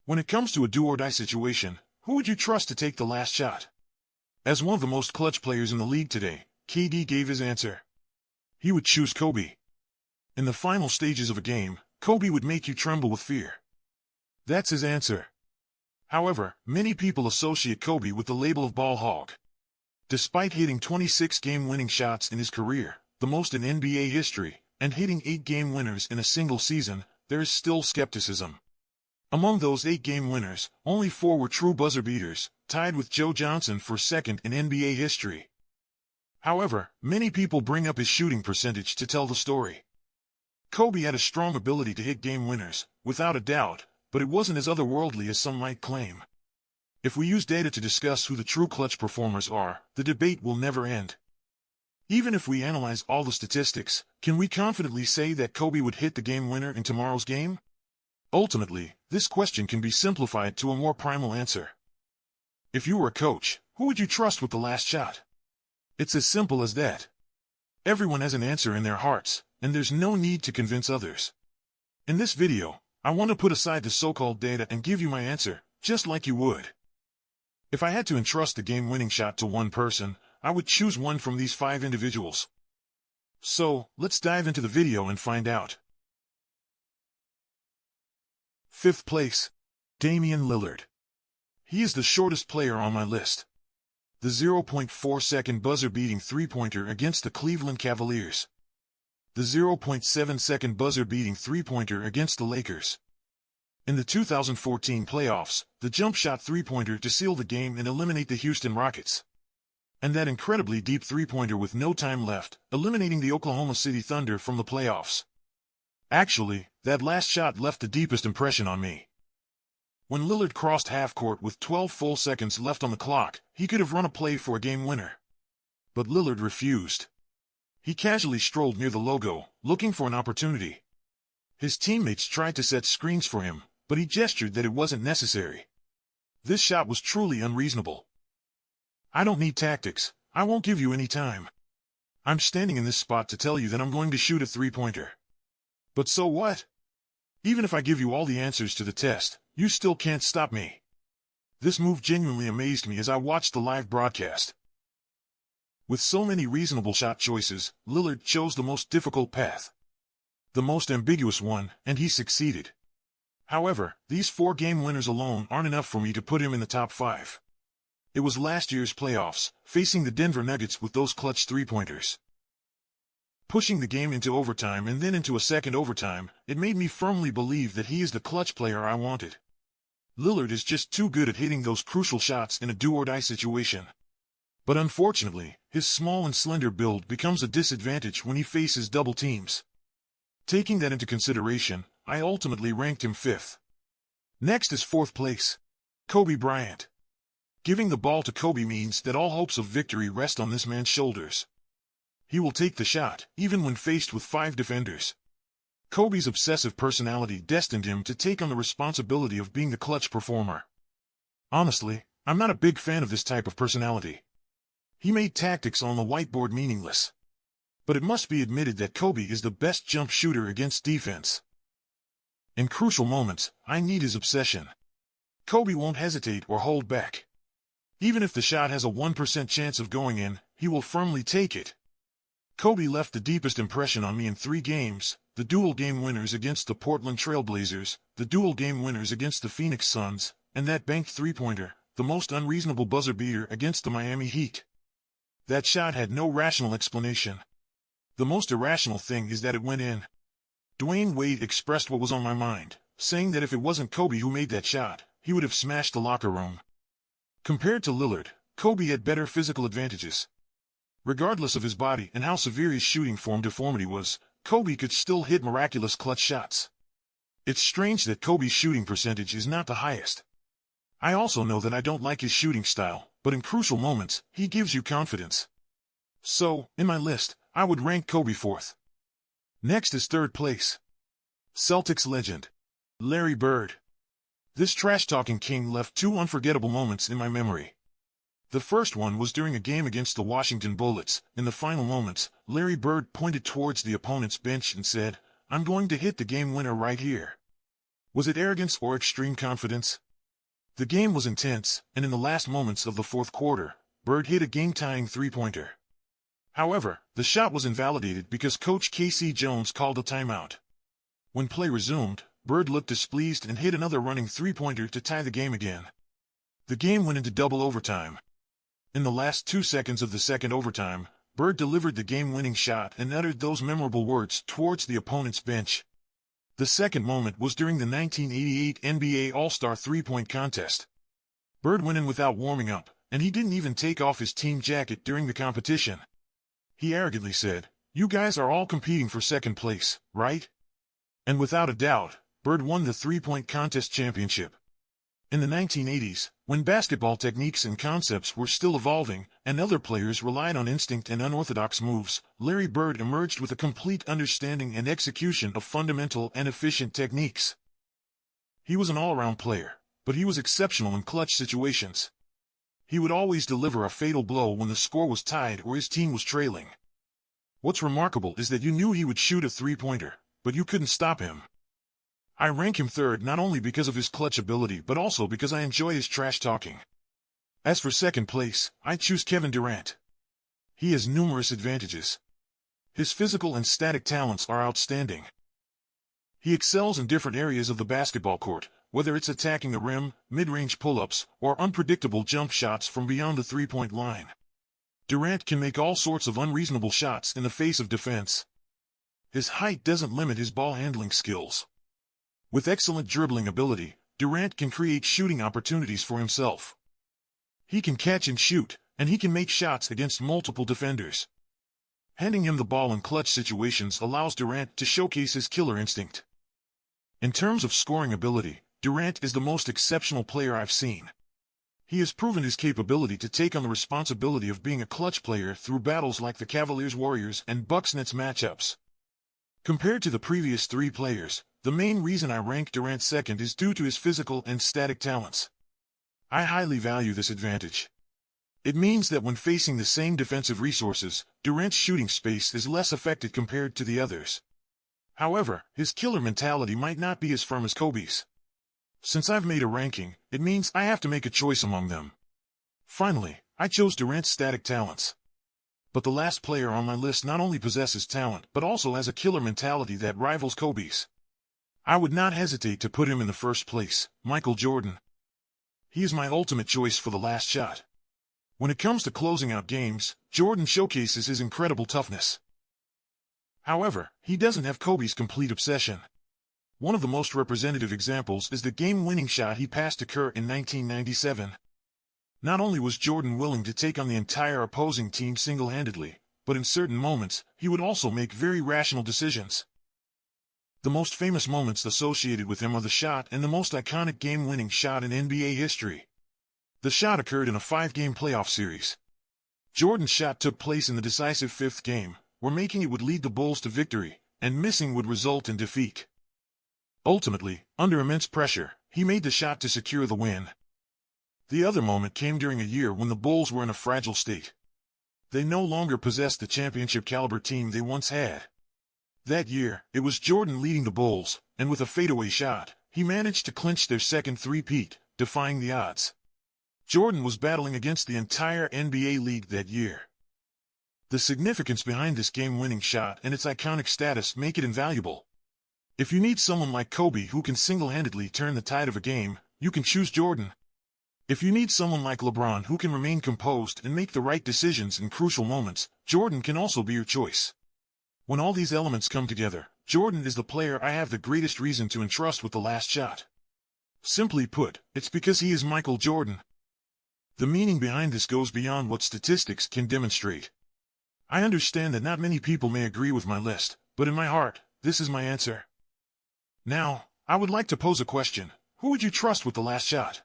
When it comes to a do-or-die situation, who would you trust to take the last shot? As one of the most clutch players in the league today, KD gave his answer. He would choose Kobe. In the final stages of a game, Kobe would make you tremble with fear. That's his answer. However, many people associate Kobe with the label of ball hog. Despite hitting 26 game-winning shots in his career, the most in NBA history, and hitting 8 game winners in a single season, there is still skepticism. Among those 8 game winners, only 4 were true buzzer beaters, tied with Joe Johnson for second in NBA history. However, many people bring up his shooting percentage to tell the story. Kobe had a strong ability to hit game winners, without a doubt, but it wasn't as otherworldly as some might claim. If we use data to discuss who the true clutch performers are, the debate will never end. Even if we analyze all the statistics, can we confidently say that Kobe would hit the game winner in tomorrow's game? Ultimately, this question can be simplified to a more primal answer. If you were a coach, who would you trust with the last shot? It's as simple as that. Everyone has an answer in their hearts, and there's no need to convince others. In this video, I want to put aside the so-called data and give you my answer, just like you would. If I had to entrust the game-winning shot to one person, I would choose one from these 5 individuals. So, let's dive into the video and find out. 5th place, Damian Lillard. He is the shortest player on my list. The 0.4-second buzzer-beating three-pointer against the Cleveland Cavaliers. The 0.7-second buzzer-beating three-pointer against the Lakers. In the 2014 playoffs, the jump shot three-pointer to seal the game and eliminate the Houston Rockets. And that incredibly deep three-pointer with no time left, eliminating the Oklahoma City Thunder from the playoffs. Actually, that last shot left the deepest impression on me. When Lillard crossed half-court with 12 full seconds left on the clock, he could have run a play for a game winner. But Lillard refused. He casually strolled near the logo, looking for an opportunity. His teammates tried to set screens for him, but he gestured that it wasn't necessary. This shot was truly unreasonable. I don't need tactics. I won't give you any time. I'm standing in this spot to tell you that I'm going to shoot a three-pointer. But so what? Even if I give you all the answers to the test, you still can't stop me. This move genuinely amazed me as I watched the live broadcast. With so many reasonable shot choices, Lillard chose the most difficult path. The most ambiguous one, and he succeeded. However, these 4 game winners alone aren't enough for me to put him in the top 5. It was last year's playoffs, facing the Denver Nuggets with those clutch three-pointers. Pushing the game into overtime and then into a second overtime, it made me firmly believe that he is the clutch player I wanted. Lillard is just too good at hitting those crucial shots in a do-or-die situation. But unfortunately, his small and slender build becomes a disadvantage when he faces double teams. Taking that into consideration, I ultimately ranked him 5th. Next is 4th place, Kobe Bryant. Giving the ball to Kobe means that all hopes of victory rest on this man's shoulders. He will take the shot, even when faced with 5 defenders. Kobe's obsessive personality destined him to take on the responsibility of being the clutch performer. Honestly, I'm not a big fan of this type of personality. He made tactics on the whiteboard meaningless. But it must be admitted that Kobe is the best jump shooter against defense. In crucial moments, I need his obsession. Kobe won't hesitate or hold back. Even if the shot has a 1% chance of going in, he will firmly take it. Kobe left the deepest impression on me in 3 games, the dual game winners against the Portland Trail Blazers, the dual game winners against the Phoenix Suns, and that banked three-pointer, the most unreasonable buzzer beater against the Miami Heat. That shot had no rational explanation. The most irrational thing is that it went in. Dwayne Wade expressed what was on my mind, saying that if it wasn't Kobe who made that shot, he would have smashed the locker room. Compared to Lillard, Kobe had better physical advantages. Regardless of his body and how severe his shooting form deformity was, Kobe could still hit miraculous clutch shots. It's strange that Kobe's shooting percentage is not the highest. I also know that I don't like his shooting style, but in crucial moments, he gives you confidence. So, in my list, I would rank Kobe 4th. Next is 3rd place, Celtics legend, Larry Bird. This trash-talking king left 2 unforgettable moments in my memory. The first one was during a game against the Washington Bullets. In the final moments, Larry Bird pointed towards the opponent's bench and said, "I'm going to hit the game winner right here." Was it arrogance or extreme confidence? The game was intense, and in the last moments of the fourth quarter, Bird hit a game-tying three-pointer. However, the shot was invalidated because Coach K.C. Jones called a timeout. When play resumed, Bird looked displeased and hit another running three-pointer to tie the game again. The game went into double overtime. In the last 2 seconds of the second overtime, Bird delivered the game-winning shot and uttered those memorable words towards the opponent's bench. The second moment was during the 1988 NBA All-Star three-point contest. Bird went in without warming up, and he didn't even take off his team jacket during the competition. He arrogantly said, "You guys are all competing for second place, right?" And without a doubt, Bird won the three-point contest championship. In the 1980s, when basketball techniques and concepts were still evolving, and other players relied on instinct and unorthodox moves, Larry Bird emerged with a complete understanding and execution of fundamental and efficient techniques. He was an all-around player, but he was exceptional in clutch situations. He would always deliver a fatal blow when the score was tied or his team was trailing. What's remarkable is that you knew he would shoot a three-pointer, but you couldn't stop him. I rank him third not only because of his clutch ability but also because I enjoy his trash talking. As for second place, I choose Kevin Durant. He has numerous advantages. His physical and static talents are outstanding. He excels in different areas of the basketball court, whether it's attacking the rim, mid-range pull-ups, or unpredictable jump shots from beyond the three-point line. Durant can make all sorts of unreasonable shots in the face of defense. His height doesn't limit his ball-handling skills. With excellent dribbling ability, Durant can create shooting opportunities for himself. He can catch and shoot, and he can make shots against multiple defenders. Handing him the ball in clutch situations allows Durant to showcase his killer instinct. In terms of scoring ability, Durant is the most exceptional player I've seen. He has proven his capability to take on the responsibility of being a clutch player through battles like the Cavaliers-Warriors and Bucks-Nets matchups. Compared to the previous three players, the main reason I rank Durant second is due to his physical and static talents. I highly value this advantage. It means that when facing the same defensive resources, Durant's shooting space is less affected compared to the others. However, his killer mentality might not be as firm as Kobe's. Since I've made a ranking, it means I have to make a choice among them. Finally, I chose Durant's static talents. But the last player on my list not only possesses talent but also has a killer mentality that rivals Kobe's. I would not hesitate to put him in the first place, Michael Jordan. He is my ultimate choice for the last shot. When it comes to closing out games, Jordan showcases his incredible toughness. However, he doesn't have Kobe's complete obsession. One of the most representative examples is the game-winning shot he passed to Kerr in 1997. Not only was Jordan willing to take on the entire opposing team single-handedly, but in certain moments, he would also make very rational decisions. The most famous moments associated with him are the shot and the most iconic game-winning shot in NBA history. The shot occurred in a 5-game playoff series. Jordan's shot took place in the decisive 5th game, where making it would lead the Bulls to victory, and missing would result in defeat. Ultimately, under immense pressure, he made the shot to secure the win. The other moment came during a year when the Bulls were in a fragile state. They no longer possessed the championship-caliber team they once had. That year, it was Jordan leading the Bulls, and with a fadeaway shot, he managed to clinch their second three-peat, defying the odds. Jordan was battling against the entire NBA league that year. The significance behind this game-winning shot and its iconic status make it invaluable. If you need someone like Kobe who can single-handedly turn the tide of a game, you can choose Jordan. If you need someone like LeBron who can remain composed and make the right decisions in crucial moments, Jordan can also be your choice. When all these elements come together, Jordan is the player I have the greatest reason to entrust with the last shot. Simply put, it's because he is Michael Jordan. The meaning behind this goes beyond what statistics can demonstrate. I understand that not many people may agree with my list, but in my heart, this is my answer. Now, I would like to pose a question. Who would you trust with the last shot?